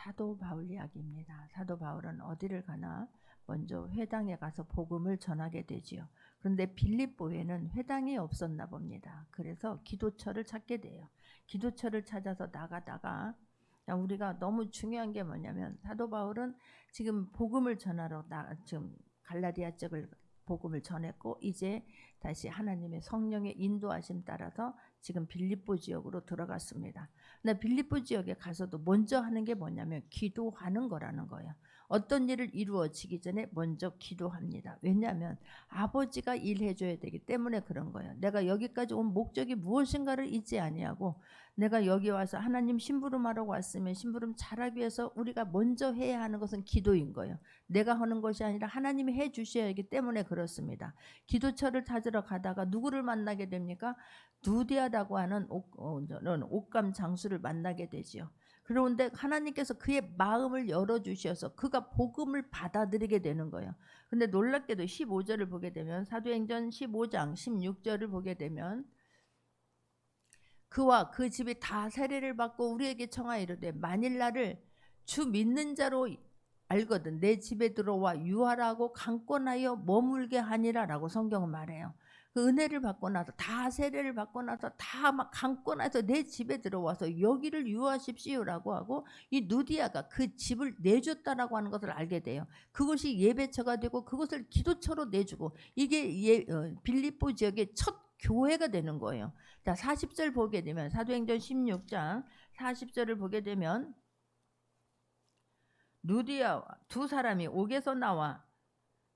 사도 바울 이야기입니다. 사도 바울은 어디를 가나 먼저 회당에 가서 복음을 전하게 되지요. 그런데 빌립보에는 회당이 없었나 봅니다. 그래서 기도처를 찾게 돼요. 기도처를 찾아서 나가다가 우리가 너무 중요한 게 뭐냐면 사도 바울은 지금 복음을 전하러 지금 갈라디아 쪽을 복음을 전했고 이제 다시 하나님의 성령의 인도하심 따라서 지금 빌립보 지역으로 들어갔습니다. 근데 빌립보 지역에 가서도 먼저 하는 게 뭐냐면 기도하는 거라는 거예요. 어떤 일을 이루어지기 전에 먼저 기도합니다. 왜냐하면 아버지가 일해줘야 되기 때문에 그런 거예요. 내가 여기까지 온 목적이 무엇인가를 잊지 아니하고 내가 여기 와서 하나님 심부름하러 왔으면 심부름 잘하기 위해서 우리가 먼저 해야 하는 것은 기도인 거예요. 내가 하는 것이 아니라 하나님이 해주셔야 하기 때문에 그렇습니다. 기도처를 찾으러 가다가 누구를 만나게 됩니까? 누디아라고 하는 옥감 장수를 만나게 되지요. 그런데 하나님께서 그의 마음을 열어주셔서 그가 복음을 받아들이게 되는 거예요. 근데 놀랍게도 15절을 보게 되면 사도행전 15장 16절을 보게 되면 그와 그 집이 다 세례를 받고 우리에게 청하여 이르되 만일 나를 주 믿는 자로 알거든 내 집에 들어와 유하라고 강권하여 머물게 하니라 라고 성경은 말해요. 그 은혜를 받고 나서 다 세례를 받고 나서 다 막 강권해서 내 집에 들어와서 여기를 유하십시오라고 하고 이 누디아가 그 집을 내줬다라고 하는 것을 알게 돼요. 그것이 예배처가 되고 그것을 기도처로 내주고 이게 빌립보 지역의 첫 교회가 되는 거예요. 자, 40절 보게 되면 사도행전 16장 40절을 보게 되면 누디아와 두 사람이 옥에서 나와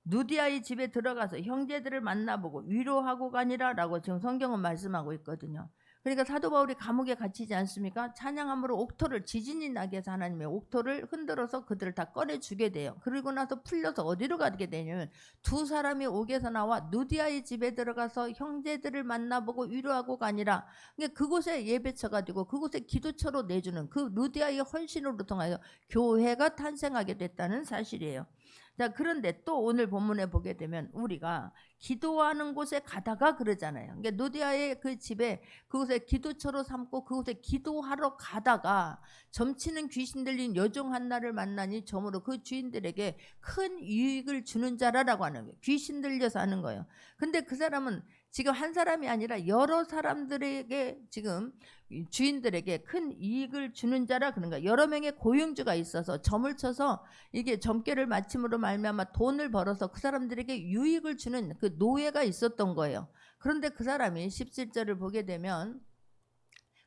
누디아의 집에 들어가서 형제들을 만나보고 위로하고 가니라 라고 지금 성경은 말씀하고 있거든요. 그러니까 사도 바울이 감옥에 갇히지 않습니까? 찬양함으로 옥토를 지진이 나게 해서 하나님의 옥토를 흔들어서 그들을 다 꺼내주게 돼요. 그리고 나서 풀려서 어디로 가게 되냐면 두 사람이 옥에서 나와 누디아의 집에 들어가서 형제들을 만나보고 위로하고 가니라. 그러니까 그곳에 예배처가 되고 그곳에 기도처로 내주는 그 누디아의 헌신으로 통하여 교회가 탄생하게 됐다는 사실이에요. 자, 그런데 또 오늘 본문에 보게 되면 우리가 기도하는 곳에 가다가 그러잖아요. 그러니까 누디아의 그 집에 그곳에 기도처로 삼고 그곳에 기도하러 가다가 점치는 귀신 들린 여종 한나를 만나니 점으로 그 주인들에게 큰 유익을 주는 자라라고 하는 거예요. 귀신 들려서 하는 거예요. 근데 그 사람은 지금 한 사람이 아니라 여러 사람들에게 지금 주인들에게 큰 이익을 주는 자라 그런 거예요. 여러 명의 고용주가 있어서 점을 쳐서 이게 점괘를 마침으로 말미암아 돈을 벌어서 그 사람들에게 유익을 주는 그 노예가 있었던 거예요. 그런데 그 사람이 17절을 보게 되면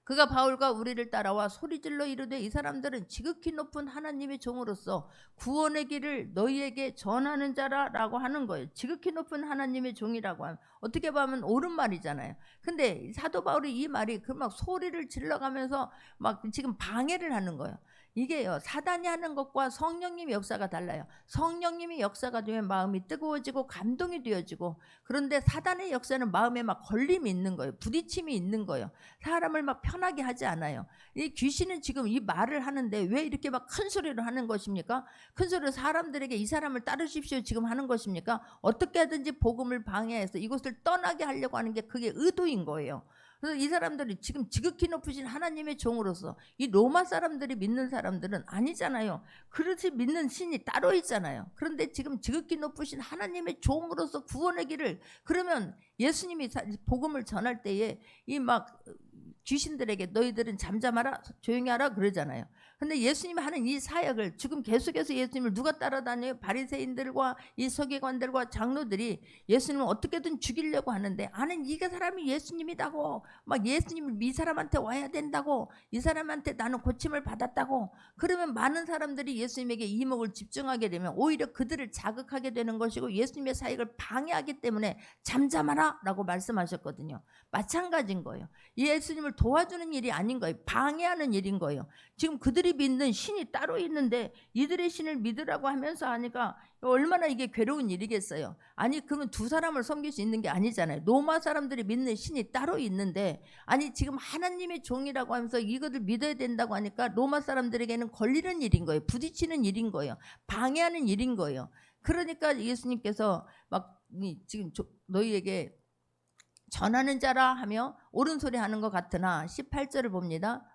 그가 바울과 우리를 따라와 소리질러 이르되 이 사람들은 지극히 높은 하나님의 종으로서 구원의 길을 너희에게 전하는 자라라고 하는 거예요. 지극히 높은 하나님의 종이라고 하면 어떻게 보면 옳은 말이잖아요. 근데 사도 바울이 이 말이 그 막 소리를 질러가면서 막 지금 방해를 하는 거예요. 이게요, 사단이 하는 것과 성령님의 역사가 달라요. 성령님의 역사가 되면 마음이 뜨거워지고 감동이 되어지고, 그런데 사단의 역사는 마음에 막 걸림이 있는 거예요. 부딪힘이 있는 거예요. 사람을 막 편하게 하지 않아요. 이 귀신은 지금 이 말을 하는데 왜 이렇게 막 큰 소리로 하는 것입니까? 큰 소리로 사람들에게 이 사람을 따르십시오 지금 하는 것입니까? 어떻게 하든지 복음을 방해해서 이곳을 떠나게 하려고 하는 게 그게 의도인 거예요. 그래서 이 사람들이 지금 지극히 높으신 하나님의 종으로서 이 로마 사람들이 믿는 사람들은 아니잖아요. 그렇지 믿는 신이 따로 있잖아요. 그런데 지금 지극히 높으신 하나님의 종으로서 구원의 길을, 그러면 예수님이 복음을 전할 때에 이 막 귀신들에게 너희들은 잠잠하라 조용히 하라 그러잖아요. 근데 예수님이 하는 이 사역을 지금 계속해서 예수님을 누가 따라다녀요? 바리새인들과 이 서기관들과 장로들이 예수님을 어떻게든 죽이려고 하는데, 아는 이게 사람이 예수님이다고, 막 예수님이 이 사람한테 와야 된다고, 이 사람한테 나는 고침을 받았다고, 그러면 많은 사람들이 예수님에게 이목을 집중하게 되면 오히려 그들을 자극하게 되는 것이고 예수님의 사역을 방해하기 때문에 잠잠하라 라고 말씀하셨거든요. 마찬가지인 거예요. 예수님을 도와주는 일이 아닌 거예요. 방해하는 일인 거예요. 지금 그들이 믿는 신이 따로 있는데 이들의 신을 믿으라고 하면서 하니까 얼마나 이게 괴로운 일이겠어요. 아니 그러면 두 사람을 섬길 수 있는 게 아니잖아요. 로마 사람들이 믿는 신이 따로 있는데, 아니 지금 하나님의 종이라고 하면서 이것을 믿어야 된다고 하니까 로마 사람들에게는 걸리는 일인 거예요. 부딪히는 일인 거예요. 방해하는 일인 거예요. 그러니까 예수님께서 막 지금 너희에게 전하는 자라 하며 옳은 소리 하는 것 같으나 18절을 봅니다.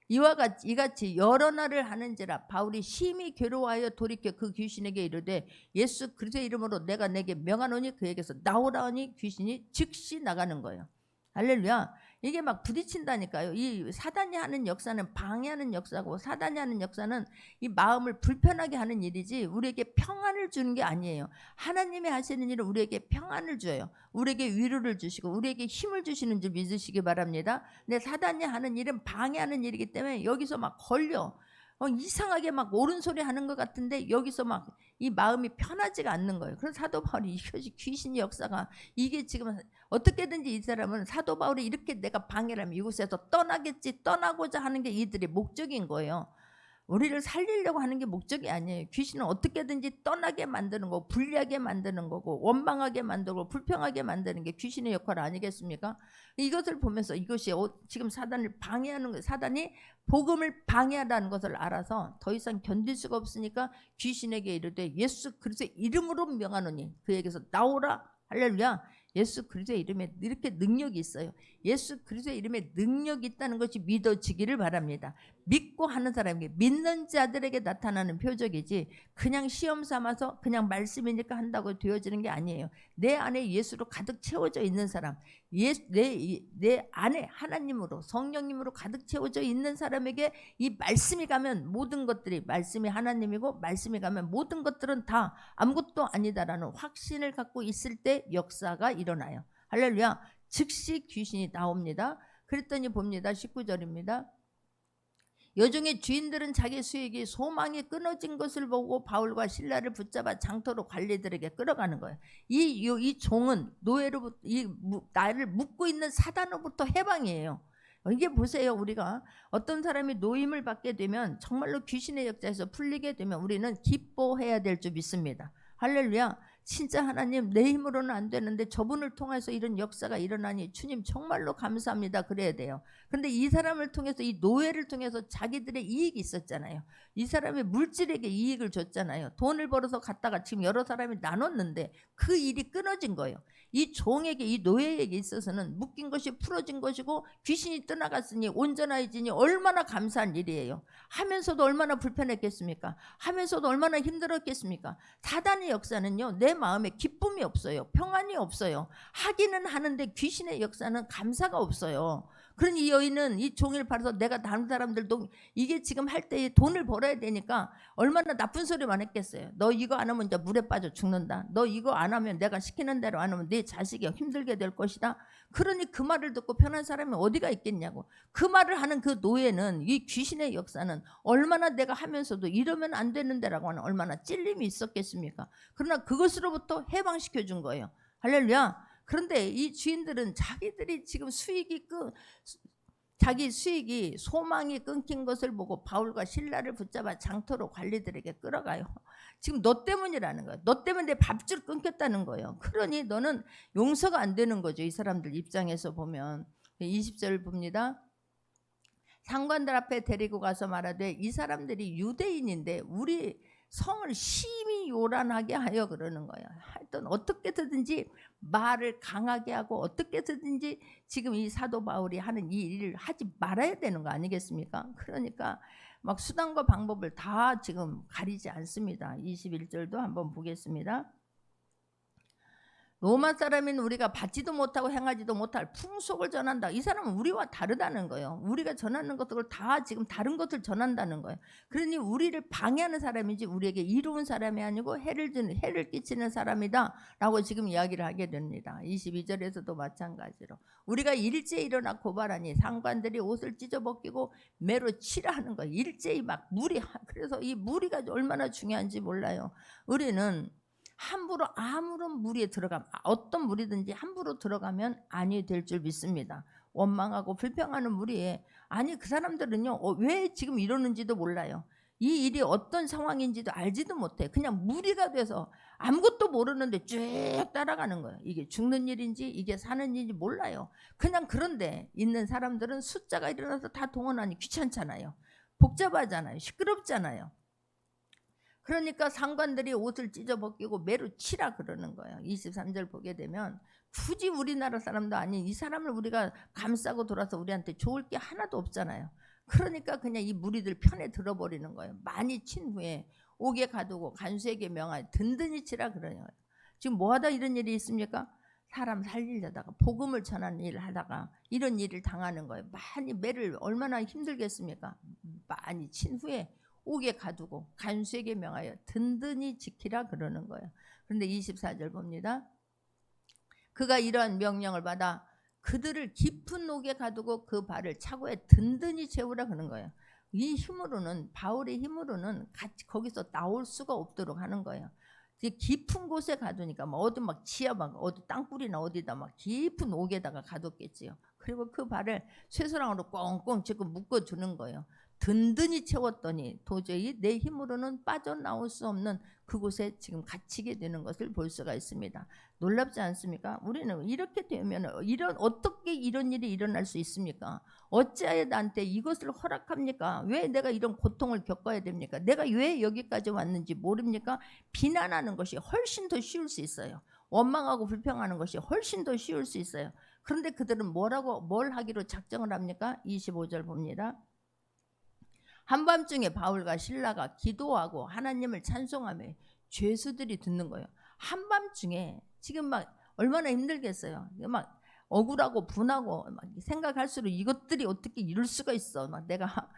이같이 여러 날을 하는지라 바울이 심히 괴로워하여 돌이켜 그 귀신에게 이르되 예수 그리스도의 이름으로 내가 내게 명하노니 그에게서 나오라 하니 귀신이 즉시 나가는 거예요. 할렐루야. 이게 막 부딪힌다니까요. 이 사단이 하는 역사는 방해하는 역사고, 사단이 하는 역사는 이 마음을 불편하게 하는 일이지 우리에게 평안을 주는 게 아니에요. 하나님이 하시는 일은 우리에게 평안을 줘요. 우리에게 위로를 주시고 우리에게 힘을 주시는 줄 믿으시기 바랍니다. 근데 사단이 하는 일은 방해하는 일이기 때문에 여기서 막 걸려. 이상하게 막 옳은 소리 하는 것 같은데 여기서 막 이 마음이 편하지가 않는 거예요. 그래서 사도 바울이 이것이 귀신의 역사가, 이게 지금 어떻게든지 이 사람은 사도 바울이 이렇게 내가 방해를 하면 이곳에서 떠나겠지, 떠나고자 하는 게 이들의 목적인 거예요. 우리를 살리려고 하는 게 목적이 아니에요. 귀신은 어떻게든지 떠나게 만드는 거고, 불리하게 만드는 거고, 원망하게 만들고 불평하게 만드는 게 귀신의 역할 아니겠습니까? 이것을 보면서 이것이 지금 사단을 방해하는 거예요. 사단이 복음을 방해하라는 것을 알아서 더 이상 견딜 수가 없으니까 귀신에게 이르되 예수 그리스도의 이름으로 명하노니 그에게서 나오라. 할렐루야. 예수 그리스도의 이름에 이렇게 능력이 있어요. 예수 그리스도의 이름에 능력이 있다는 것이 믿어지기를 바랍니다. 믿고 하는 사람에게, 믿는 자들에게 나타나는 표적이지 그냥 시험 삼아서 그냥 말씀이니까 한다고 되어지는 게 아니에요. 내 안에 예수로 가득 채워져 있는 사람, 내 안에 하나님으로, 성령님으로 가득 채워져 있는 사람에게 이 말씀이 가면 모든 것들이, 말씀이 하나님이고 말씀이 가면 모든 것들은 다 아무것도 아니다라는 확신을 갖고 있을 때 역사가 일어나요. 할렐루야. 즉시 귀신이 나옵니다. 그랬더니 봅니다. 19절입니다. 여종의 주인들은 자기 수익이 소망이 끊어진 것을 보고 바울과 실라를 붙잡아 장터로 관리들에게 끌어가는 거예요. 이 종은 노예로부터, 나를 묶고 있는 사단으로부터 해방이에요. 이게 보세요. 우리가 어떤 사람이 노임을 받게 되면, 정말로 귀신의 역사에서 풀리게 되면 우리는 기뻐해야 될 줄 믿습니다. 할렐루야. 진짜 하나님, 내 힘으로는 안 되는데 저분을 통해서 이런 역사가 일어나니 주님 정말로 감사합니다. 그래야 돼요. 그런데 이 사람을 통해서, 이 노예를 통해서 자기들의 이익이 있었잖아요. 이 사람이 물질에게 이익을 줬잖아요. 돈을 벌어서 갖다가 지금 여러 사람이 나눴는데 그 일이 끊어진 거예요. 이 종에게, 이 노예에게 있어서는 묶인 것이 풀어진 것이고 귀신이 떠나갔으니 온전해지니 얼마나 감사한 일이에요. 하면서도 얼마나 불편했겠습니까? 하면서도 얼마나 힘들었겠습니까? 사단의 역사는요, 내 마음에 기쁨이 없어요. 평안이 없어요. 하기는 하는데 귀신의 역사는 감사가 없어요. 그러니 이 여인은 이 종을 팔아서 내가 다른 사람들도 이게 지금 할 때 돈을 벌어야 되니까 얼마나 나쁜 소리만 했겠어요. 너 이거 안 하면 이제 물에 빠져 죽는다. 너 이거 안 하면, 내가 시키는 대로 안 하면 네 자식이 힘들게 될 것이다. 그러니 그 말을 듣고 편한 사람이 어디가 있겠냐고. 그 말을 하는 그 노예는, 이 귀신의 역사는 얼마나 내가 하면서도 이러면 안 되는데라고 하는 얼마나 찔림이 있었겠습니까? 그러나 그것으로부터 해방시켜 준 거예요. 할렐루야. 그런데 이 주인들은 자기들이 지금 자기 수익이, 소망이 끊긴 것을 보고 바울과 실라를 붙잡아 장터로 관리들에게 끌어가요. 지금 너 때문이라는 거예요. 너 때문에 내 밥줄 끊겼다는 거예요. 그러니 너는 용서가 안 되는 거죠. 이 사람들 입장에서 보면. 20절 봅니다. 상관들 앞에 데리고 가서 말하되 이 사람들이 유대인인데 우리 성을 심히 요란하게 하여 그러는 거예요. 하여튼 어떻게든지 말을 강하게 하고 어떻게든지 지금 이 사도 바울이 하는 이 일을 하지 말아야 되는 거 아니겠습니까? 그러니까 막 수단과 방법을 다 지금 가리지 않습니다. 21절도 한번 보겠습니다. 로마 사람인 우리가 받지도 못하고 행하지도 못할 풍속을 전한다. 이 사람은 우리와 다르다는 거예요. 우리가 전하는 것들을 다 지금 다른 것을 전한다는 거예요. 그러니 우리를 방해하는 사람이지 우리에게 이로운 사람이 아니고 해를 끼치는 사람이다 라고 지금 이야기를 하게 됩니다. 22절에서도 마찬가지로 우리가 일제히 일어나 고발하니 상관들이 옷을 찢어벗기고 매로 치라 하는 거예요. 일제히 막 무리. 그래서 이 무리가 얼마나 중요한지 몰라요. 우리는 함부로 아무런 무리에 들어가면, 어떤 무리든지 함부로 들어가면 아니 될 줄 믿습니다. 원망하고 불평하는 무리에, 아니 그 사람들은요 왜 지금 이러는지도 몰라요. 이 일이 어떤 상황인지도 알지도 못해. 그냥 무리가 돼서 아무것도 모르는데 쭉 따라가는 거예요. 이게 죽는 일인지 이게 사는 일인지 몰라요. 그냥 그런데 있는 사람들은 숫자가 일어나서 다 동원하니 귀찮잖아요. 복잡하잖아요. 시끄럽잖아요. 그러니까 상관들이 옷을 찢어벗기고 매로 치라 그러는 거예요. 23절 보게 되면 굳이 우리나라 사람도 아닌 이 사람을 우리가 감싸고 돌아서 우리한테 좋을 게 하나도 없잖아요. 그러니까 그냥 이 무리들 편에 들어버리는 거예요. 많이 친 후에 옥에 가두고 간수에게 명하여 든든히 치라 그러는 거예요. 지금 뭐하다 이런 일이 있습니까? 사람 살리려다가 복음을 전하는 일을 하다가 이런 일을 당하는 거예요. 많이 매를 얼마나 힘들겠습니까? 많이 친 후에 옥에 가두고 간수에게 명하여 든든히 지키라 그러는 거예요. 그런데 24절 봅니다. 그가 이러한 명령을 받아 그들을 깊은 옥에 가두고 그 발을 차고에 든든히 채우라 그러는 거예요. 이 힘으로는, 바울의 힘으로는 같이 거기서 나올 수가 없도록 하는 거예요. 깊은 곳에 가두니까 어디 막 지하 막 어디 땅굴이나 어디다 막 깊은 옥에다가 가뒀겠지요. 그리고 그 발을 쇠사랑으로 꽁꽁 지금 묶어주는 거예요. 든든히 채웠더니 도저히 내 힘으로는 빠져나올 수 없는 그곳에 지금 갇히게 되는 것을 볼 수가 있습니다. 놀랍지 않습니까? 우리는 이렇게 되면 어떻게 이런 일이 일어날 수 있습니까? 어찌하여 나한테 이것을 허락합니까? 왜 내가 이런 고통을 겪어야 됩니까? 내가 왜 여기까지 왔는지 모릅니까? 비난하는 것이 훨씬 더 쉬울 수 있어요. 원망하고 불평하는 것이 훨씬 더 쉬울 수 있어요. 그런데 그들은 뭘 하기로 작정을 합니까? 25절 봅니다. 한밤중에 바울과 실라가 기도하고 하나님을 찬송하며 죄수들이 듣는 거예요. 한밤중에 지금 막 얼마나 힘들겠어요. 막 억울하고 분하고 막 생각할수록 이것들이 어떻게 이럴 수가 있어. 막 내가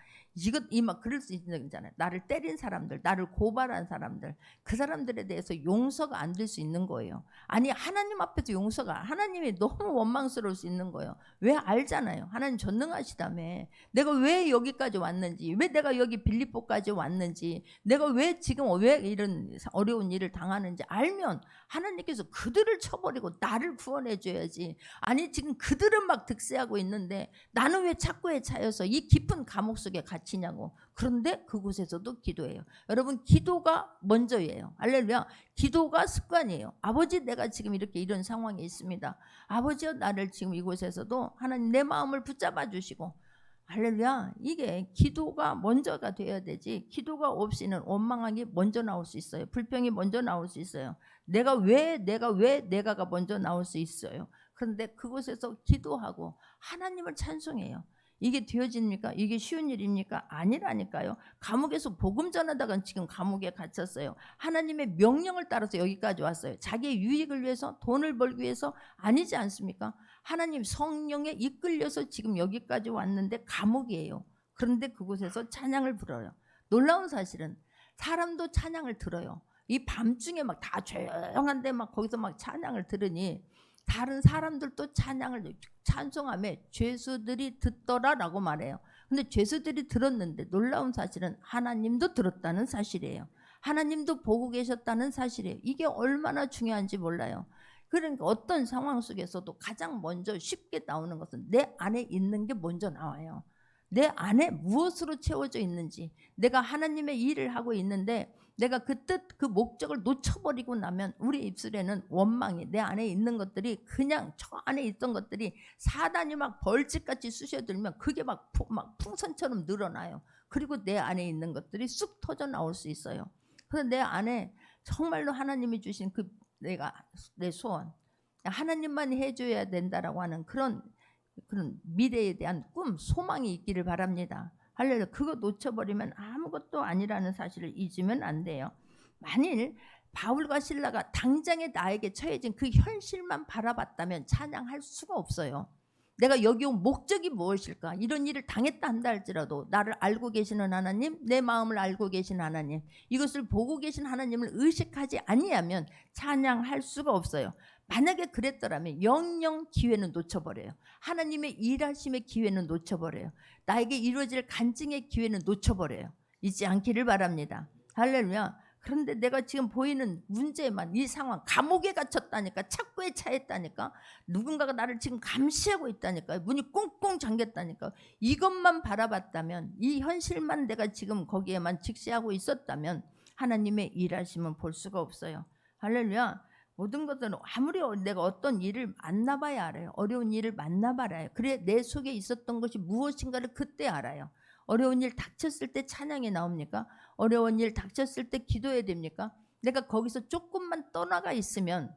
막 그럴 수 있는 거잖아요. 나를 때린 사람들, 나를 고발한 사람들, 그 사람들에 대해서 용서가 안 될 수 있는 거예요. 아니 하나님 앞에서 하나님이 너무 원망스러울 수 있는 거예요. 왜 알잖아요. 하나님 전능하시다며. 내가 왜 여기까지 왔는지, 왜 내가 여기 빌립보까지 왔는지, 내가 왜 지금 왜 이런 어려운 일을 당하는지 알면 하나님께서 그들을 쳐버리고 나를 구원해 줘야지. 아니 지금 그들은 막 득세하고 있는데 나는 왜 착고에 차여서 이 깊은 감옥 속에 갇히냐고. 그런데 그곳에서도 기도해요. 여러분 기도가 먼저예요. 할렐루야. 기도가 습관이에요. 아버지 내가 지금 이런 상황에 있습니다. 아버지여 나를 지금 이곳에서도 하나님 내 마음을 붙잡아 주시고. 할렐루야. 이게 기도가 먼저가 되어야 되지. 기도가 없이는 원망하기 먼저 나올 수 있어요. 불평이 먼저 나올 수 있어요. 내가가 먼저 나올 수 있어요. 그런데 그곳에서 기도하고 하나님을 찬송해요. 이게 되어집니까? 이게 쉬운 일입니까? 아니라니까요. 감옥에서 복음 전하다가 지금 감옥에 갇혔어요. 하나님의 명령을 따라서 여기까지 왔어요. 자기의 유익을 위해서, 돈을 벌기 위해서 아니지 않습니까? 하나님 성령에 이끌려서 지금 여기까지 왔는데 감옥이에요. 그런데 그곳에서 찬양을 불어요. 놀라운 사실은 사람도 찬양을 들어요. 이 밤중에 막 다 조용한데 막 거기서 막 찬양을 들으니 다른 사람들도 찬송하며 죄수들이 듣더라라고 말해요. 근데 죄수들이 들었는데 놀라운 사실은 하나님도 들었다는 사실이에요. 하나님도 보고 계셨다는 사실이에요. 이게 얼마나 중요한지 몰라요. 그러니까 어떤 상황 속에서도 가장 먼저 쉽게 나오는 것은 내 안에 있는 게 먼저 나와요. 내 안에 무엇으로 채워져 있는지, 내가 하나님의 일을 하고 있는데 내가 그 뜻, 그 목적을 놓쳐버리고 나면 우리 입술에는 원망이, 내 안에 있는 것들이 그냥 저 안에 있던 것들이 사단이 막 벌집같이 쑤셔들면 그게 막 풍선처럼 늘어나요. 그리고 내 안에 있는 것들이 쑥 터져 나올 수 있어요. 그래서 내 안에 정말로 하나님이 주신 내 소원, 하나님만 해줘야 된다라고 하는 그런 미래에 대한 꿈, 소망이 있기를 바랍니다. 할렐루야. 그거 놓쳐버리면 아무것도 아니라는 사실을 잊으면 안 돼요. 만일 바울과 실라가 당장에 나에게 처해진 그 현실만 바라봤다면 찬양할 수가 없어요. 내가 여기 온 목적이 무엇일까? 이런 일을 당했다 한다 할지라도 나를 알고 계시는 하나님, 내 마음을 알고 계신 하나님, 이것을 보고 계신 하나님을 의식하지 아니하면 찬양할 수가 없어요. 만약에 그랬더라면 영영 기회는 놓쳐버려요. 하나님의 일하심의 기회는 놓쳐버려요. 나에게 이루어질 간증의 기회는 놓쳐버려요. 잊지 않기를 바랍니다. 할렐루야. 그런데 내가 지금 보이는 문제만, 이 상황, 감옥에 갇혔다니까, 착고에 차였다니까, 누군가가 나를 지금 감시하고 있다니까, 문이 꽁꽁 잠겼다니까, 이것만 바라봤다면, 이 현실만 내가 지금 거기에만 직시하고 있었다면 하나님의 일하심은 볼 수가 없어요. 할렐루야. 모든 것들은 아무리 내가 어떤 일을 만나봐야 알아요. 어려운 일을 만나봐야 알아요. 그래 내 속에 있었던 것이 무엇인가를 그때 알아요. 어려운 일 닥쳤을 때 찬양이 나옵니까? 어려운 일 닥쳤을 때 기도해야 됩니까? 내가 거기서 조금만 떠나가 있으면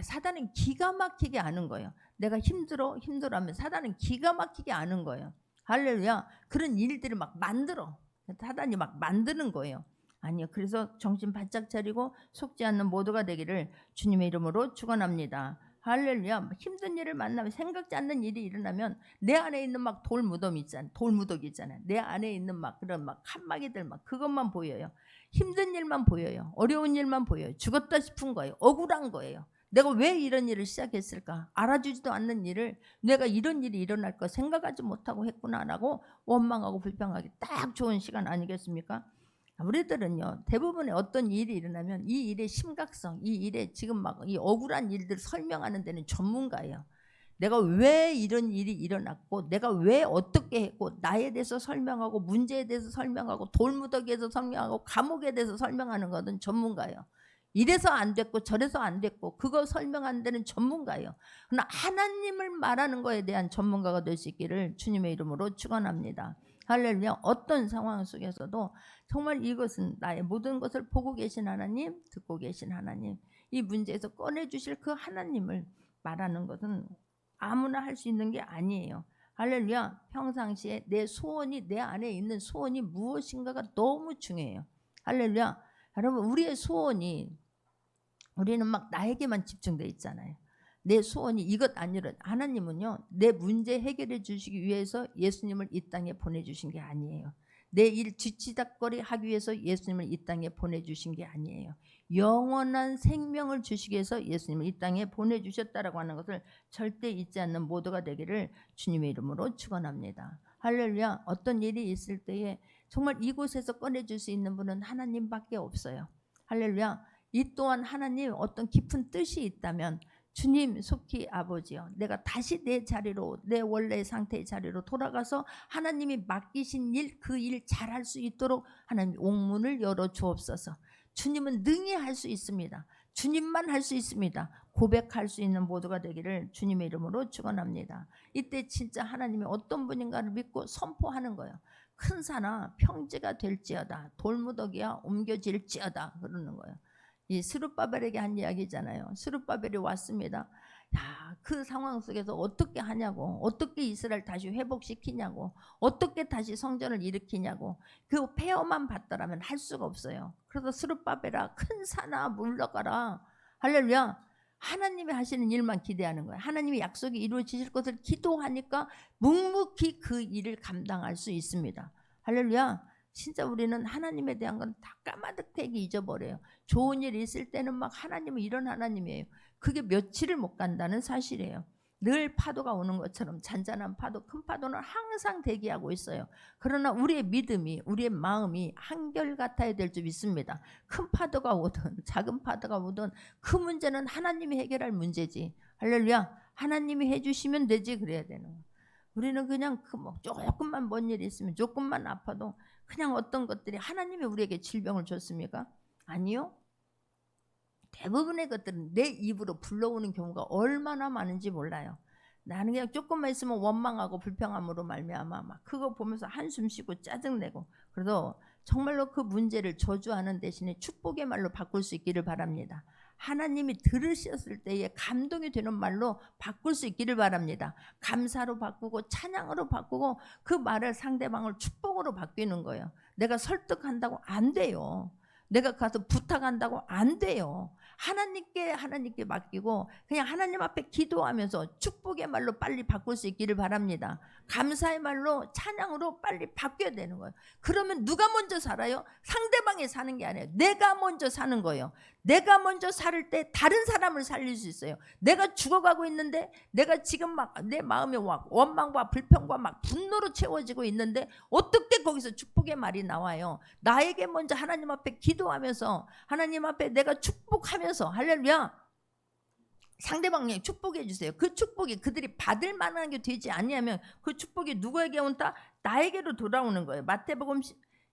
사단은 기가 막히게 아는 거예요. 내가 힘들어하면 사단은 기가 막히게 아는 거예요. 할렐루야. 그런 일들을 막 만들어. 사단이 막 만드는 거예요. 아니요. 그래서 정신 바짝 차리고 속지 않는 모두가 되기를 주님의 이름으로 축원합니다. 할렐루야. 힘든 일을 만나면 생각지 않는 일이 일어나면 내 안에 있는 막 돌무더기 있잖아요. 내 안에 있는 막 그런 막 칸막이들 막 그것만 보여요. 힘든 일만 보여요. 어려운 일만 보여요. 죽었다 싶은 거예요. 억울한 거예요. 내가 왜 이런 일을 시작했을까? 알아주지도 않는 일을 내가 이런 일이 일어날 거 생각하지 못하고 했구나라고 원망하고 불평하기 딱 좋은 시간 아니겠습니까? 우리들은요, 대부분의 어떤 일이 일어나면 이 일의 심각성, 이 일의 지금 막 이 억울한 일들을 설명하는 데는 전문가예요. 내가 왜 이런 일이 일어났고, 내가 왜 어떻게 했고, 나에 대해서 설명하고, 문제에 대해서 설명하고, 돌무더기에 대해서 설명하고, 감옥에 대해서 설명하는 것은 전문가예요. 이래서 안 됐고 저래서 안 됐고 그거 설명하는 데는 전문가예요. 그러나 하나님을 말하는 거에 대한 전문가가 될 수 있기를 주님의 이름으로 축원합니다. 할렐루야. 어떤 상황 속에서도 정말 이것은 나의 모든 것을 보고 계신 하나님, 듣고 계신 하나님, 이 문제에서 꺼내주실 그 하나님을 말하는 것은 아무나 할 수 있는 게 아니에요. 할렐루야. 평상시에 내 소원이, 내 안에 있는 소원이 무엇인가가 너무 중요해요. 할렐루야. 여러분, 우리의 소원이, 우리는 막 나에게만 집중돼 있잖아요. 내 소원이 이것 아니라, 하나님은요, 내 문제 해결해 주시기 위해서 예수님을 이 땅에 보내주신 게 아니에요. 내 일 뒤치다거리 하기 위해서 예수님을 이 땅에 보내주신 게 아니에요. 영원한 생명을 주시기 위해서 예수님을 이 땅에 보내주셨다라고 하는 것을 절대 잊지 않는 모두가 되기를 주님의 이름으로 축원합니다. 할렐루야. 어떤 일이 있을 때에 정말 이곳에서 꺼내줄 수 있는 분은 하나님밖에 없어요. 할렐루야. 이 또한 하나님 어떤 깊은 뜻이 있다면 주님 속히 아버지요, 내가 다시 내 자리로, 내 원래 상태의 자리로 돌아가서 하나님이 맡기신 일, 그 일 잘할 수 있도록 하나님 옥문을 열어 주옵소서. 주님은 능히 할 수 있습니다. 주님만 할 수 있습니다. 고백할 수 있는 모두가 되기를 주님의 이름으로 축원합니다. 이때 진짜 하나님이 어떤 분인가를 믿고 선포하는 거예요. 큰 산아 평지가 될지어다, 돌무더기야 옮겨질지어다, 그러는 거예요. 이 스룹바벨에게 한 이야기잖아요. 스룹바벨이 왔습니다. 야, 그 상황 속에서 어떻게 하냐고, 어떻게 이스라엘 다시 회복시키냐고, 어떻게 다시 성전을 일으키냐고, 그 폐허만 받더라면 할 수가 없어요. 그래서 스룹바벨아 큰 산아 물러가라. 할렐루야. 하나님이 하시는 일만 기대하는 거예요. 하나님이 약속이 이루어지실 것을 기도하니까 묵묵히 그 일을 감당할 수 있습니다. 할렐루야. 진짜 우리는 하나님에 대한 건 다 까마득하게 잊어버려요. 좋은 일 있을 때는 막 하나님은 이런 하나님이에요. 그게 며칠을 못 간다는 사실이에요. 늘 파도가 오는 것처럼 잔잔한 파도, 큰 파도는 항상 대기하고 있어요. 그러나 우리의 믿음이, 우리의 마음이 한결같아야 될 줄 믿습니다. 큰 파도가 오든 작은 파도가 오든 그 문제는 하나님이 해결할 문제지. 할렐루야. 하나님이 해주시면 되지, 그래야 되는 거예요. 우리는 그냥 그 뭐 조금만 뭔 일이 있으면, 조금만 아파도 그냥 어떤 것들이, 하나님이 우리에게 질병을 줬습니까? 아니요. 대부분의 것들은 내 입으로 불러오는 경우가 얼마나 많은지 몰라요. 나는 그냥 조금만 있으면 원망하고 불평함으로 말미암아 막 그거 보면서 한숨 쉬고 짜증내고, 그래도 정말로 그 문제를 저주하는 대신에 축복의 말로 바꿀 수 있기를 바랍니다. 하나님이 들으셨을 때에 감동이 되는 말로 바꿀 수 있기를 바랍니다. 감사로 바꾸고 찬양으로 바꾸고 그 말을, 상대방을 축복으로 바뀌는 거예요. 내가 설득한다고 안 돼요. 내가 가서 부탁한다고 안 돼요. 하나님께 맡기고 그냥 하나님 앞에 기도하면서 축복의 말로 빨리 바꿀 수 있기를 바랍니다. 감사의 말로, 찬양으로 빨리 바뀌어야 되는 거예요. 그러면 누가 먼저 살아요? 상대방이 사는 게 아니에요. 내가 먼저 사는 거예요. 내가 먼저 살 때 다른 사람을 살릴 수 있어요. 내가 죽어가고 있는데, 내가 지금 막 내 마음이 원망과 불평과 막 분노로 채워지고 있는데 어떻게 거기서 축복의 말이 나와요? 나에게 먼저 하나님 앞에 기도하면서, 하나님 앞에 내가 축복하면서, 할렐루야, 상대방에게 축복해 주세요. 그 축복이 그들이 받을 만한 게 되지 않냐면 그 축복이 누구에게 온다? 나에게로 돌아오는 거예요. 마태복음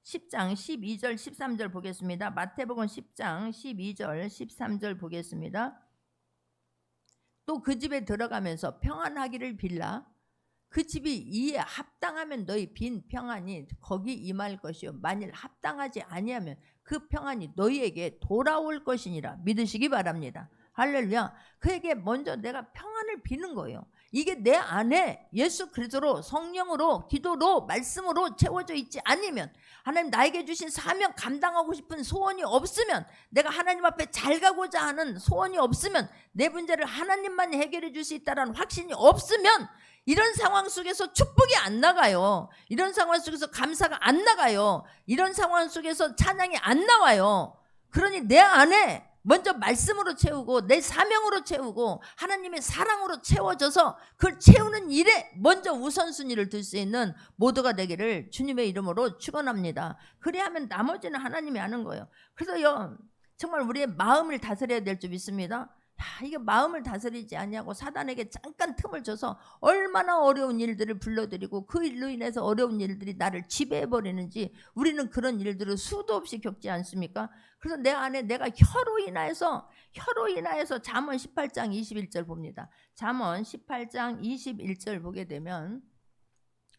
10장 12절 13절 보겠습니다. 마태복음 10장 12절 13절 보겠습니다. 또 그 집에 들어가면서 평안하기를 빌라. 그 집이 이에 합당하면 너희 빈 평안이 거기 임할 것이요, 만일 합당하지 아니하면 그 평안이 너희에게 돌아올 것이니라 믿으시기 바랍니다. 할렐루야. 그에게 먼저 내가 평안을 비는 거예요. 이게 내 안에 예수 그리스도로 성령으로 기도로 말씀으로 채워져 있지 않으면, 하나님 나에게 주신 사명 감당하고 싶은 소원이 없으면, 내가 하나님 앞에 잘 가고자 하는 소원이 없으면, 내 문제를 하나님만 해결해 줄 수 있다는 확신이 없으면, 이런 상황 속에서 축복이 안 나가요. 이런 상황 속에서 감사가 안 나가요. 이런 상황 속에서 찬양이 안 나와요. 그러니 내 안에 먼저 말씀으로 채우고 내 사명으로 채우고 하나님의 사랑으로 채워져서 그걸 채우는 일에 먼저 우선순위를 둘 수 있는 모두가 되기를 주님의 이름으로 축원합니다. 그래야만 나머지는 하나님이 하는 거예요. 그래서요, 정말 우리의 마음을 다스려야 될 줄 믿습니다. 이게 마음을 다스리지 아니하고 사단에게 잠깐 틈을 줘서 얼마나 어려운 일들을 불러들이고 그 일로 인해서 어려운 일들이 나를 지배해버리는지 우리는 그런 일들을 수도 없이 겪지 않습니까? 그래서 내 안에 내가 혀로 인하여서 잠언 18장 21절 봅니다. 잠언 18장 21절 보게 되면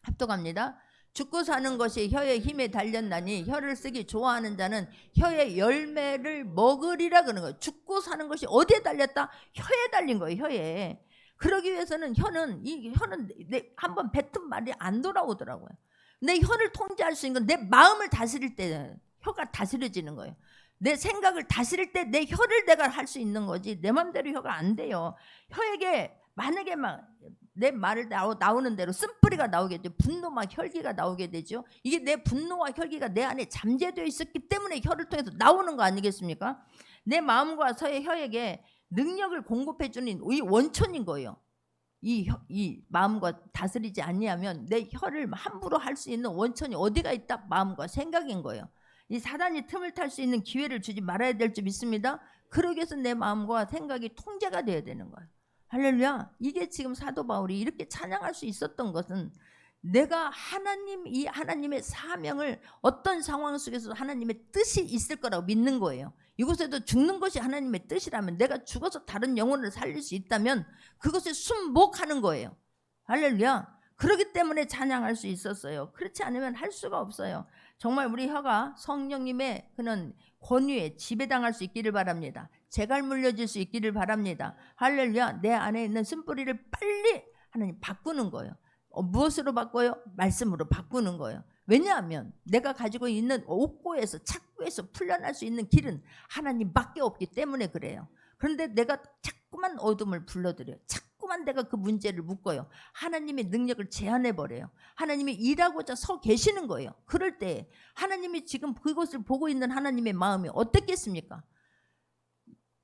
합독합니다. 죽고 사는 것이 혀의 힘에 달렸나니 혀를 쓰기 좋아하는 자는 혀의 열매를 먹으리라 그러는 거예요. 죽고 사는 것이 어디에 달렸다? 혀에 달린 거예요. 혀에. 그러기 위해서는 혀는 한번 뱉은 말이 안 돌아오더라고요. 내 혀를 통제할 수 있는 건 내 마음을 다스릴 때 혀가 다스려지는 거예요. 내 생각을 다스릴 때 내 혀를 내가 할 수 있는 거지 내 마음대로 혀가 안 돼요. 혀에게 만약에 막 내 말을 나오는 대로 쓴뿌리가 나오겠죠. 분노와 혈기가 나오게 되죠. 이게 내 분노와 혈기가 내 안에 잠재되어 있었기 때문에 혀를 통해서 나오는 거 아니겠습니까? 내 마음과 혀에게 능력을 공급해 주는 이 원천인 거예요. 이 마음과 다스리지 아니하면 내 혀를 함부로 할 수 있는 원천이 어디가 있다? 마음과 생각인 거예요. 이 사단이 틈을 탈 수 있는 기회를 주지 말아야 될 줄 믿습니다. 그러기 위해서 내 마음과 생각이 통제가 돼야 되는 거예요. 할렐루야. 이게 지금 사도 바울이 이렇게 찬양할 수 있었던 것은 내가 이 하나님의 사명을 어떤 상황 속에서 하나님의 뜻이 있을 거라고 믿는 거예요. 이곳에도 죽는 것이 하나님의 뜻이라면, 내가 죽어서 다른 영혼을 살릴 수 있다면 그것에 순복하는 거예요. 할렐루야. 그렇기 때문에 찬양할 수 있었어요. 그렇지 않으면 할 수가 없어요. 정말 우리 혀가 성령님의 그런 권위에 지배당할 수 있기를 바랍니다. 재갈 물려질 수 있기를 바랍니다. 할렐루야. 내 안에 있는 쓴뿌리를 빨리 하나님 바꾸는 거예요. 무엇으로 바꿔요? 말씀으로 바꾸는 거예요. 왜냐하면 내가 가지고 있는 옥고에서 착고에서 풀려날 수 있는 길은 하나님밖에 없기 때문에 그래요. 그런데 내가 자꾸만 어둠을 불러들여요. 자꾸만 내가 그 문제를 묶어요. 하나님의 능력을 제한해버려요. 하나님이 일하고자 서 계시는 거예요. 그럴 때 하나님이 지금 그것을 보고 있는 하나님의 마음이 어떻겠습니까?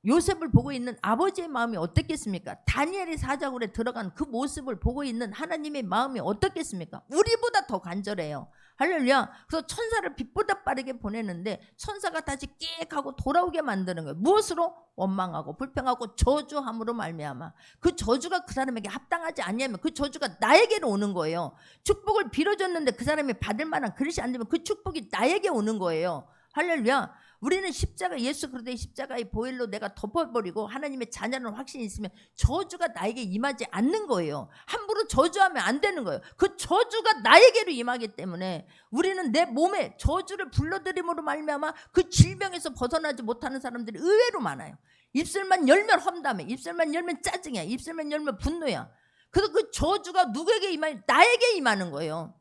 요셉을 보고 있는 아버지의 마음이 어떻겠습니까? 다니엘이 사자굴에 들어간 그 모습을 보고 있는 하나님의 마음이 어떻겠습니까? 우리보다 더 간절해요. 할렐루야. 그래서 천사를 빛보다 빠르게 보내는데 천사가 다시 깨끗하고 돌아오게 만드는 거예요. 무엇으로? 원망하고 불평하고 저주함으로 말미암아. 그 저주가 그 사람에게 합당하지 아니하면 그 저주가 나에게로 오는 거예요. 축복을 빌어줬는데 그 사람이 받을 만한 그릇이 안 되면 그 축복이 나에게 오는 거예요. 할렐루야. 우리는 십자가, 예수 그리스도의 십자가의 보혈로 내가 덮어버리고 하나님의 자녀라는 확신이 있으면 저주가 나에게 임하지 않는 거예요. 함부로 저주하면 안 되는 거예요. 그 저주가 나에게로 임하기 때문에 우리는 내 몸에 저주를 불러들임으로 말미암아 그 질병에서 벗어나지 못하는 사람들이 의외로 많아요. 입술만 열면 험담해. 입술만 열면 짜증이야. 입술만 열면 분노야. 그래서 그 저주가 누구에게 임하냐? 나에게 임하는 거예요.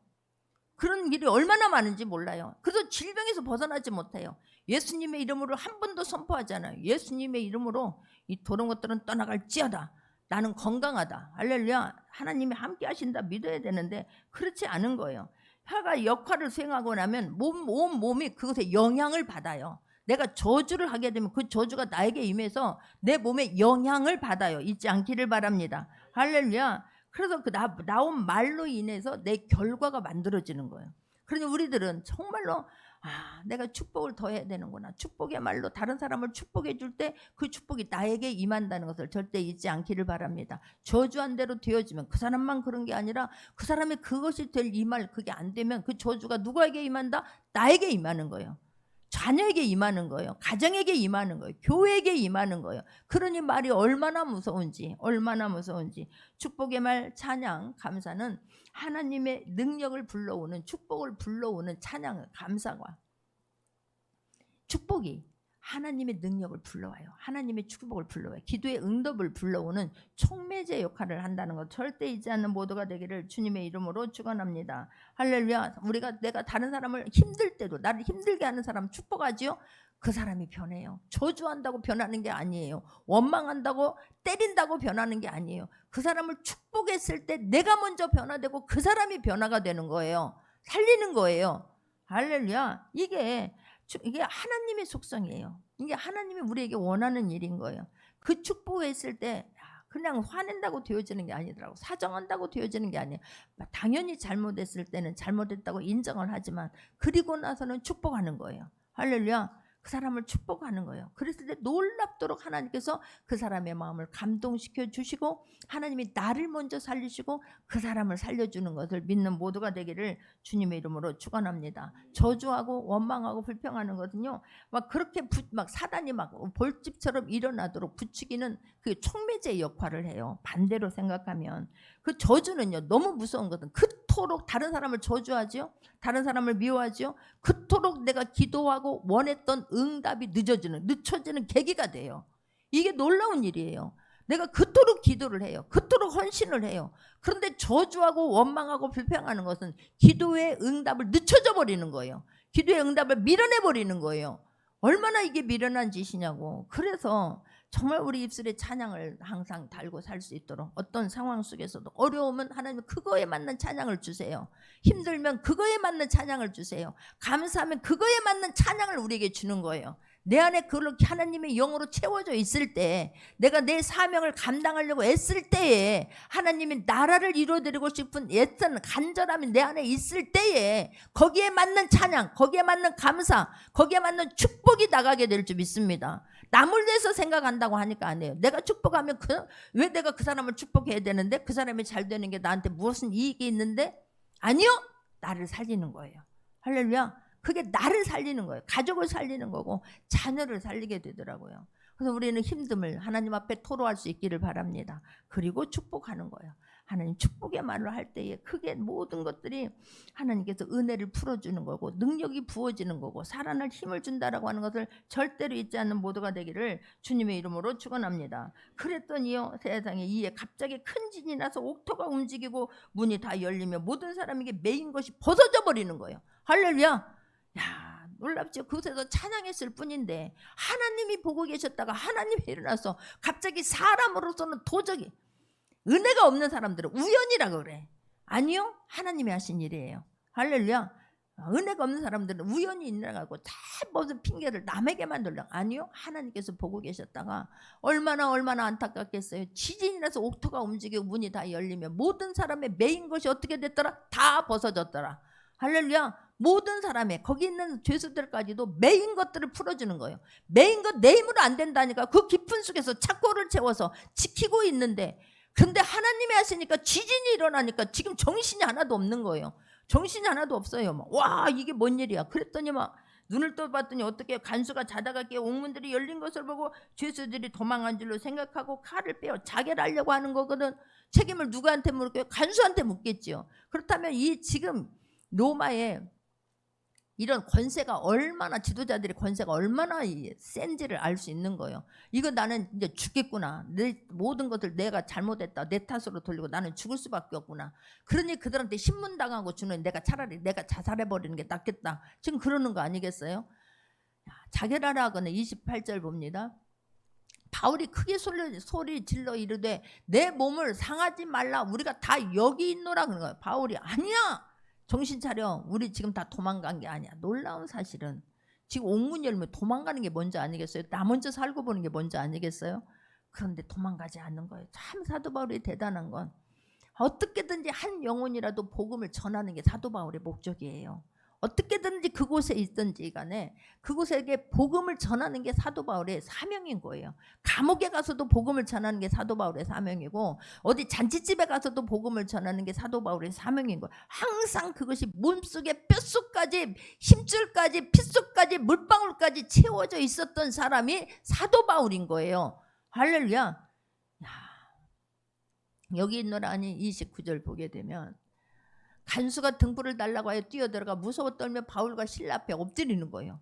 그런 일이 얼마나 많은지 몰라요. 그래서 질병에서 벗어나지 못해요. 예수님의 이름으로 한 번도 선포하잖아요. 예수님의 이름으로 이 도른 것들은 떠나갈지어다. 나는 건강하다. 할렐루야. 하나님이 함께 하신다 믿어야 되는데 그렇지 않은 거예요. 혀가 역할을 수행하고 나면 온 몸이 그것에 영향을 받아요. 내가 저주를 하게 되면 그 저주가 나에게 임해서 내 몸에 영향을 받아요. 잊지 않기를 바랍니다. 할렐루야. 그래서 그 나온 말로 인해서 내 결과가 만들어지는 거예요. 그러니 우리들은 정말로 내가 축복을 더 해야 되는구나. 축복의 말로 다른 사람을 축복해 줄 때 그 축복이 나에게 임한다는 것을 절대 잊지 않기를 바랍니다. 저주한 대로 되어지면 그 사람만 그런 게 아니라 그 사람의 그것이 될 임할 그게 안 되면 그 저주가 누구에게 임한다? 나에게 임하는 거예요. 자녀에게 임하는 거예요. 가정에게 임하는 거예요. 교회에게 임하는 거예요. 그러니 말이 얼마나 무서운지 축복의 말, 찬양, 감사는 하나님의 능력을 불러오는 축복을 불러오는 찬양, 감사와 축복이 하나님의 능력을 불러와요. 하나님의 축복을 불러와요. 기도의 응답을 불러오는 촉매제 역할을 한다는 것 절대 잊지 않는 모두가 되기를 주님의 이름으로 축원합니다. 할렐루야. 내가 다른 사람을 힘들 때도 나를 힘들게 하는 사람 축복하지요. 그 사람이 변해요. 저주한다고 변하는 게 아니에요. 원망한다고 때린다고 변하는 게 아니에요. 그 사람을 축복했을 때 내가 먼저 변화되고 그 사람이 변화가 되는 거예요. 살리는 거예요. 할렐루야. 이게 하나님의 속성이에요. 이게 하나님이 우리에게 원하는 일인 거예요. 그 축복했을 때 그냥 화낸다고 되어지는 게 아니더라고. 사정한다고 되어지는 게 아니에요. 당연히 잘못했을 때는 잘못했다고 인정을 하지만 그리고 나서는 축복하는 거예요. 할렐루야. 그 사람을 축복하는 거예요. 그랬을 때 놀랍도록 하나님께서 그 사람의 마음을 감동시켜 주시고 하나님이 나를 먼저 살리시고 그 사람을 살려주는 것을 믿는 모두가 되기를 주님의 이름으로 축원합니다. 저주하고 원망하고 불평하는 것은요, 막 그렇게 막 사단이 막 벌집처럼 일어나도록 부추기는 그 촉매제 역할을 해요. 반대로 생각하면 그 저주는요 너무 무서운 것은 그토록 다른 사람을 저주하지요, 다른 사람을 미워하지요. 그토록 내가 기도하고 원했던 응답이 늦춰지는 계기가 돼요. 이게 놀라운 일이에요. 내가 그토록 기도를 해요. 그토록 헌신을 해요. 그런데 저주하고 원망하고 불평하는 것은 기도의 응답을 늦춰져 버리는 거예요. 기도의 응답을 밀어내 버리는 거예요. 얼마나 이게 미련한 짓이냐고. 그래서 정말 우리 입술에 찬양을 항상 달고 살 수 있도록 어떤 상황 속에서도 어려우면 하나님 그거에 맞는 찬양을 주세요. 힘들면 그거에 맞는 찬양을 주세요. 감사하면 그거에 맞는 찬양을 우리에게 주는 거예요. 내 안에 그걸로 하나님의 영으로 채워져 있을 때, 내가 내 사명을 감당하려고 애쓸 때에 하나님이 나라를 이루어드리고 싶은 애쓰는 간절함이 내 안에 있을 때에 거기에 맞는 찬양, 거기에 맞는 감사, 거기에 맞는 축복이 나가게 될 줄 믿습니다. 남을 위해서 생각한다고 하니까 아니에요. 내가 축복하면 왜 내가 그 사람을 축복해야 되는데, 그 사람이 잘 되는 게 나한테 무슨 이익이 있는데? 아니요, 나를 살리는 거예요. 할렐루야. 그게 나를 살리는 거예요. 가족을 살리는 거고 자녀를 살리게 되더라고요. 그래서 우리는 힘듦을 하나님 앞에 토로할 수 있기를 바랍니다. 그리고 축복하는 거예요. 하나님 축복의 말을 할 때에 크게 모든 것들이 하나님께서 은혜를 풀어주는 거고 능력이 부어지는 거고 살아날 힘을 준다라고 하는 것을 절대로 잊지 않는 모두가 되기를 주님의 이름으로 축원합니다. 그랬더니요, 세상에 이에 갑자기 큰 진이 나서 옥토가 움직이고 문이 다 열리며 모든 사람에게 메인 것이 벗어져 버리는 거예요. 할렐루야. 야, 놀랍죠. 그곳에서 찬양했을 뿐인데 하나님이 보고 계셨다가 하나님이 일어나서 갑자기 사람으로서는 도저히 은혜가 없는 사람들은 우연이라고 그래. 아니요, 하나님이 하신 일이에요. 할렐루야. 은혜가 없는 사람들은 우연히 일어나고 다 무슨 핑계를 남에게 만들려고. 아니요, 하나님께서 보고 계셨다가 얼마나 안타깝겠어요. 지진이 나서 옥토가 움직이고 문이 다 열리며 모든 사람의 메인 것이 어떻게 됐더라? 다 벗어졌더라. 할렐루야. 모든 사람의 거기 있는 죄수들까지도 메인 것들을 풀어주는 거예요. 메인 것 내 힘으로 안 된다니까. 그 깊은 속에서 착고를 채워서 지키고 있는데, 근데 하나님이 하시니까 지진이 일어나니까 지금 정신이 하나도 없는 거예요. 정신이 하나도 없어요. 와, 이게 뭔 일이야. 그랬더니 막 눈을 떠봤더니 어떻게 간수가 자다가 깨어 옥문들이 열린 것을 보고 죄수들이 도망한 줄로 생각하고 칼을 빼어 자결 하려고 하는 거거든. 책임을 누구한테 물을까요? 간수한테 묻겠지요. 그렇다면 이 지금 로마의 이런 권세가 얼마나, 지도자들의 권세가 얼마나 센지를 알 수 있는 거예요. 이거 나는 이제 죽겠구나. 내 모든 것을 내가 잘못했다, 내 탓으로 돌리고 나는 죽을 수밖에 없구나. 그러니 그들한테 신문당하고 주는 내가 차라리 내가 자살해버리는 게 낫겠다. 지금 그러는 거 아니겠어요? 자결하라 하고는 28절 봅니다. 바울이 크게 소리 질러 이르되 내 몸을 상하지 말라. 우리가 다 여기 있노라 그런 거예요. 바울이 아니야. 정신 차려. 우리 지금 다 도망간 게 아니야. 놀라운 사실은 지금 옥문 열면 도망가는 게 뭔지 아니겠어요? 나 먼저 살고 보는 게 뭔지 아니겠어요? 그런데 도망가지 않는 거예요. 참 사도 바울이 대단한 건 어떻게든지 한 영혼이라도 복음을 전하는 게 사도 바울의 목적이에요. 어떻게든지 그곳에 있든지 간에 그곳에게 복음을 전하는 게 사도 바울의 사명인 거예요. 감옥에 가서도 복음을 전하는 게 사도 바울의 사명이고 어디 잔치집에 가서도 복음을 전하는 게 사도 바울의 사명인 거예요. 항상 그것이 몸속에 뼛속까지 힘줄까지 핏속까지 물방울까지 채워져 있었던 사람이 사도 바울인 거예요. 할렐루야. 여기 있노라니 29절 보게 되면 간수가 등불을 달라고 하여 뛰어들어가 무서워 떨며 바울과 실라 앞에 엎드리는 거예요.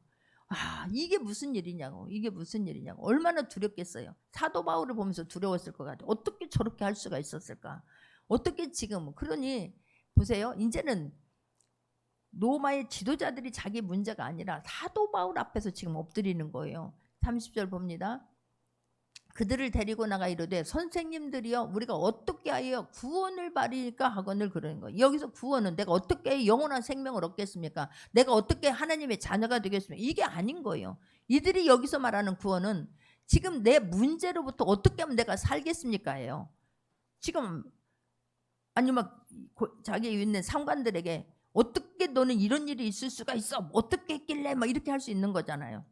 이게 무슨 일이냐고, 이게 무슨 일이냐고. 얼마나 두렵겠어요. 사도 바울을 보면서 두려웠을 것 같아요. 어떻게 저렇게 할 수가 있었을까? 어떻게 지금. 그러니 보세요. 이제는 로마의 지도자들이 자기 문제가 아니라 사도 바울 앞에서 지금 엎드리는 거예요. 30절 봅니다. 그들을 데리고 나가 이르되 선생님들이여 우리가 어떻게 하여 구원을 받으리까 하거늘 그러는 거예요. 여기서 구원은 내가 어떻게 영원한 생명을 얻겠습니까? 내가 어떻게 하나님의 자녀가 되겠습니까? 이게 아닌 거예요. 이들이 여기서 말하는 구원은 지금 내 문제로부터 어떻게 하면 내가 살겠습니까예요. 지금 아니 막 자기 있는 상관들에게 어떻게 너는 이런 일이 있을 수가 있어? 어떻게 했길래 막 이렇게 할 수 있는 거잖아요.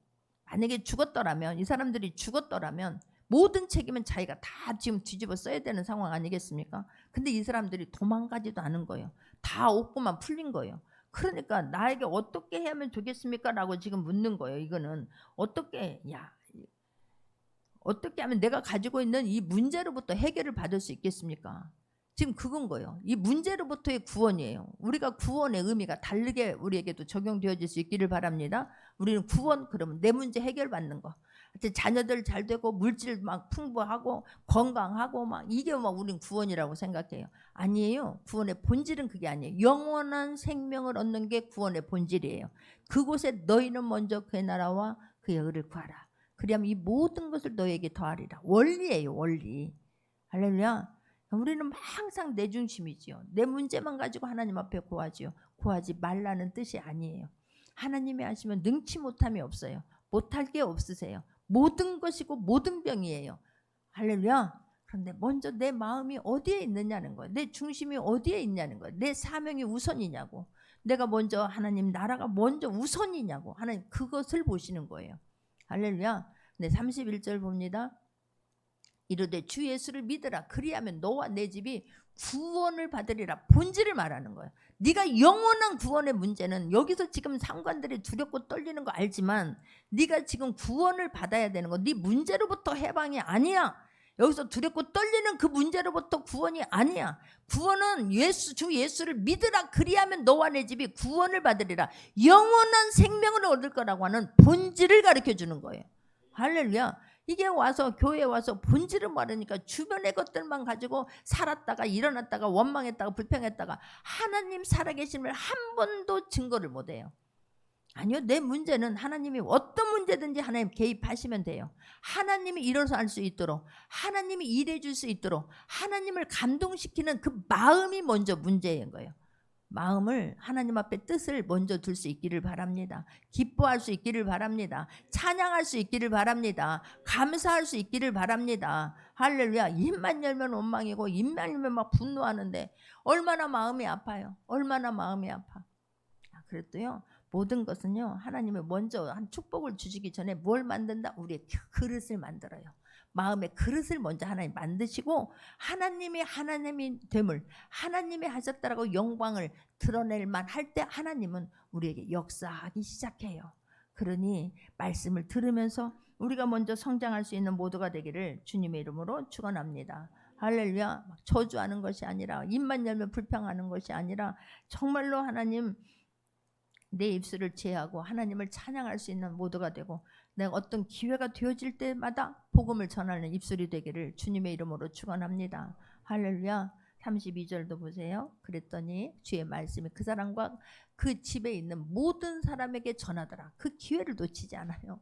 만약에 죽었더라면, 이 사람들이 죽었더라면 모든 책임은 자기가 다 지금 뒤집어 써야 되는 상황 아니겠습니까? 근데 이 사람들이 도망가지도 않은 거예요. 다 옷고만 풀린 거예요. 그러니까 나에게 어떻게 하면 좋겠습니까? 라고 지금 묻는 거예요. 이거는 어떻게 하면 내가 가지고 있는 이 문제로부터 해결을 받을 수 있겠습니까? 지금 그건 거예요. 이 문제로부터의 구원이에요. 우리가 구원의 의미가 다르게 우리에게도 적용되어질 수 있기를 바랍니다. 우리는 구원 그러면 내 문제 해결받는 거. 자녀들 잘 되고 물질 막 풍부하고 건강하고 막 이게 막 우리는 구원이라고 생각해요. 아니에요. 구원의 본질은 그게 아니에요. 영원한 생명을 얻는 게 구원의 본질이에요. 그곳에 너희는 먼저 그의 나라와 그의 의를 구하라. 그리하면 이 모든 것을 너희에게 더하리라. 원리예요. 원리. 할렐루야. 우리는 항상 내 중심이지요. 내 문제만 가지고 하나님 앞에 구하지요. 구하지 말라는 뜻이 아니에요. 하나님이 하시면 능치 못함이 없어요. 못할 게 없으세요. 모든 것이고 모든 병이에요. 할렐루야. 그런데 먼저 내 마음이 어디에 있느냐는 거예요. 내 중심이 어디에 있냐는 거예요. 내 사명이 우선이냐고. 내가 먼저 하나님 나라가 먼저 우선이냐고. 하나님 그것을 보시는 거예요. 할렐루야. 네, 31절 봅니다. 이르되 주 예수를 믿으라. 그리하면 너와 내 집이 구원을 받으리라. 본질을 말하는 거예요. 네가 영원한 구원의 문제는 여기서 지금 상관들이 두렵고 떨리는 거 알지만 네가 지금 구원을 받아야 되는 거. 네 문제로부터 해방이 아니야. 여기서 두렵고 떨리는 그 문제로부터 구원이 아니야. 구원은 주 예수를 믿으라. 그리하면 너와 내 집이 구원을 받으리라. 영원한 생명을 얻을 거라고 하는 본질을 가르쳐 주는 거예요. 할렐루야. 이게 와서 교회에 와서 본질을 말하니까 주변의 것들만 가지고 살았다가 일어났다가 원망했다가 불평했다가 하나님 살아계심을 한 번도 증거를 못해요. 아니요. 내 문제는 하나님이 어떤 문제든지 하나님 개입하시면 돼요. 하나님이 일어설 수 있도록 하나님이 일해 줄 수 있도록 하나님을 감동시키는 그 마음이 먼저 문제인 거예요. 마음을 하나님 앞에 뜻을 먼저 둘 수 있기를 바랍니다. 기뻐할 수 있기를 바랍니다. 찬양할 수 있기를 바랍니다. 감사할 수 있기를 바랍니다. 할렐루야. 입만 열면 원망이고 입만 열면 막 분노하는데 얼마나 마음이 아파요. 얼마나 마음이 아파. 그랬더요. 모든 것은요. 하나님이 먼저 한 축복을 주시기 전에 뭘 만든다? 우리의 그릇을 만들어요. 마음의 그릇을 먼저 하나님 만드시고 하나님이 됨을 하나님이 하셨다라고 영광을 드러낼 만할 때 하나님은 우리에게 역사하기 시작해요. 그러니 말씀을 들으면서 우리가 먼저 성장할 수 있는 모두가 되기를 주님의 이름으로 축원합니다. 할렐루야. 저주하는 것이 아니라 입만 열면 불평하는 것이 아니라 정말로 하나님 내 입술을 제하고 하나님을 찬양할 수 있는 모두가 되고 내가 어떤 기회가 되어질 때마다 복음을 전하는 입술이 되기를 주님의 이름으로 축원합니다. 할렐루야. 32절도 보세요. 그랬더니 주의 말씀이 그 사람과 그 집에 있는 모든 사람에게 전하더라. 그 기회를 놓치지 않아요.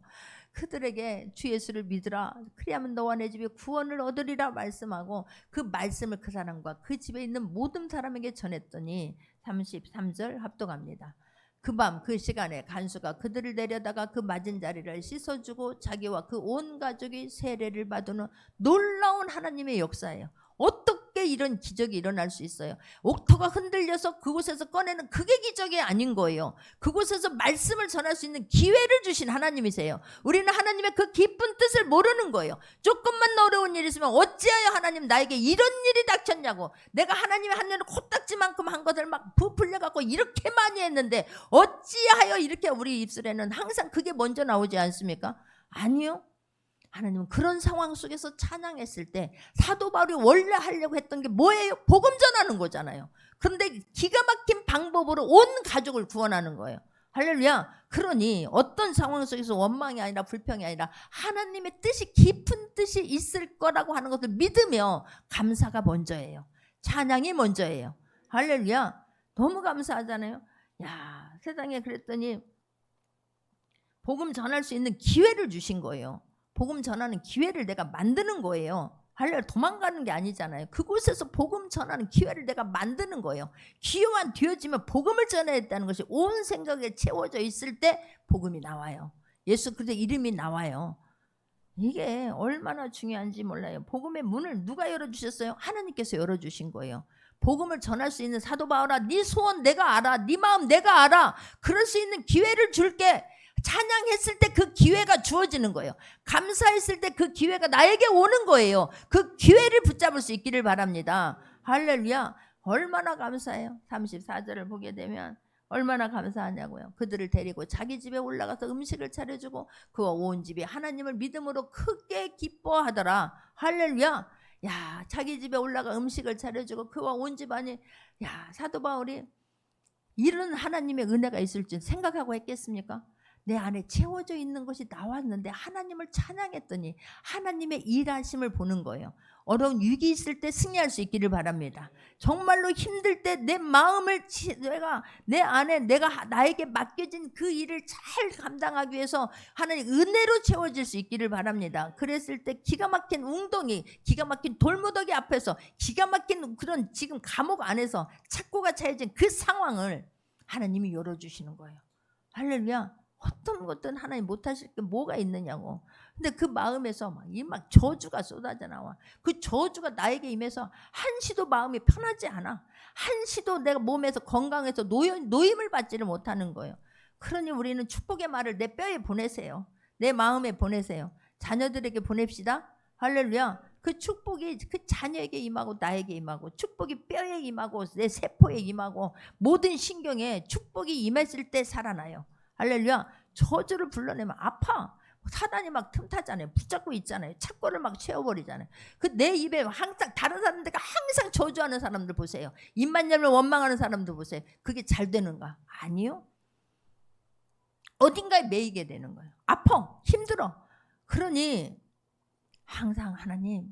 그들에게 주 예수를 믿으라. 그리하면 너와 내 집이 구원을 얻으리라 말씀하고 그 말씀을 그 사람과 그 집에 있는 모든 사람에게 전했더니 33절 합독합니다. 그 밤 그 시간에 간수가 그들을 내려다가 그 맞은 자리를 씻어주고 자기와 그 온 가족이 세례를 받으는 놀라운 하나님의 역사예요. 어떻게 이런 기적이 일어날 수 있어요? 옥토가 흔들려서 그곳에서 꺼내는 그게 기적이 아닌 거예요. 그곳에서 말씀을 전할 수 있는 기회를 주신 하나님이세요. 우리는 하나님의 그 깊은 뜻을 모르는 거예요. 조금만 어려운 일이 있으면 어찌하여 하나님 나에게 이런 일이 닥쳤냐고. 내가 하나님의 하늘을 코딱지만큼 한 것을 막 부풀려갖고 이렇게 많이 했는데 어찌하여 이렇게 우리 입술에는 항상 그게 먼저 나오지 않습니까? 아니요. 하나님은 그런 상황 속에서 찬양했을 때 사도 바울이 원래 하려고 했던 게 뭐예요? 복음 전하는 거잖아요. 그런데 기가 막힌 방법으로 온 가족을 구원하는 거예요. 할렐루야. 그러니 어떤 상황 속에서 원망이 아니라 불평이 아니라 하나님의 뜻이 깊은 뜻이 있을 거라고 하는 것을 믿으며 감사가 먼저예요. 찬양이 먼저예요. 할렐루야. 너무 감사하잖아요. 야, 세상에 그랬더니 복음 전할 수 있는 기회를 주신 거예요. 복음 전하는 기회를 내가 만드는 거예요. 할렐루야. 도망가는 게 아니잖아요. 그곳에서 복음 전하는 기회를 내가 만드는 거예요. 기회만 되어지면 복음을 전해야 했다는 것이 온 생각에 채워져 있을 때 복음이 나와요. 예수 그리스도의 이름이 나와요. 이게 얼마나 중요한지 몰라요. 복음의 문을 누가 열어주셨어요? 하나님께서 열어주신 거예요. 복음을 전할 수 있는 사도 바울아, 네 소원 내가 알아. 네 마음 내가 알아. 그럴 수 있는 기회를 줄게. 찬양했을 때 그 기회가 주어지는 거예요. 감사했을 때 그 기회가 나에게 오는 거예요. 그 기회를 붙잡을 수 있기를 바랍니다. 할렐루야. 얼마나 감사해요. 34절을 보게 되면 얼마나 감사하냐고요. 그들을 데리고 자기 집에 올라가서 음식을 차려주고 그와 온 집이 하나님을 믿음으로 크게 기뻐하더라. 할렐루야. 야, 자기 집에 올라가 음식을 차려주고 그와 온 집안이, 야, 사도 바울이 이런 하나님의 은혜가 있을 줄 생각하고 했겠습니까? 내 안에 채워져 있는 것이 나왔는데 하나님을 찬양했더니 하나님의 일하심을 보는 거예요. 어려운 위기 있을 때 승리할 수 있기를 바랍니다. 정말로 힘들 때 내 마음을 내가 내 안에 내가 나에게 맡겨진 그 일을 잘 감당하기 위해서 하나님 은혜로 채워질 수 있기를 바랍니다. 그랬을 때 기가 막힌 웅덩이, 기가 막힌 돌무더기 앞에서 기가 막힌 그런 지금 감옥 안에서 착고가 차여진 그 상황을 하나님이 열어주시는 거예요. 할렐루야. 어떤 것든 하나님 못하실 게 뭐가 있느냐고. 근데 그 마음에서 막 저주가 쏟아져 나와. 그 저주가 나에게 임해서 한시도 마음이 편하지 않아. 한시도 내가 몸에서 건강해서 노임을 받지를 못하는 거예요. 그러니 우리는 축복의 말을 내 뼈에 보내세요. 내 마음에 보내세요. 자녀들에게 보냅시다. 할렐루야. 그 축복이 그 자녀에게 임하고 나에게 임하고 축복이 뼈에 임하고 내 세포에 임하고 모든 신경에 축복이 임했을 때 살아나요. 할렐루야. 저주를 불러내면 아파. 사단이 막 틈타잖아요. 붙잡고 있잖아요. 착고를 막 채워버리잖아요. 그 내 입에 항상 다른 사람들과 항상 저주하는 사람들 보세요. 입만 열면 원망하는 사람들 보세요. 그게 잘 되는가? 아니요. 어딘가에 매이게 되는 거예요. 아파. 힘들어. 그러니 항상 하나님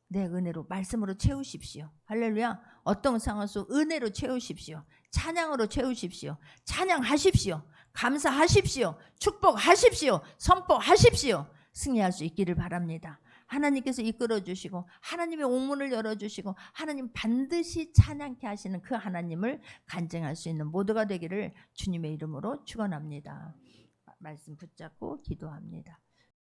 내 은혜로 말씀으로 채우십시오. 할렐루야. 어떤 상황 속 은혜로 채우십시오. 찬양으로 채우십시오. 찬양하십시오. 감사하십시오. 축복하십시오. 선포하십시오. 승리할 수 있기를 바랍니다. 하나님께서 이끌어 주시고 하나님의 옥문을 열어주시고 하나님 반드시 찬양케 하시는 그 하나님을 간증할 수 있는 모두가 되기를 주님의 이름으로 축원합니다. 말씀 붙잡고 기도합니다.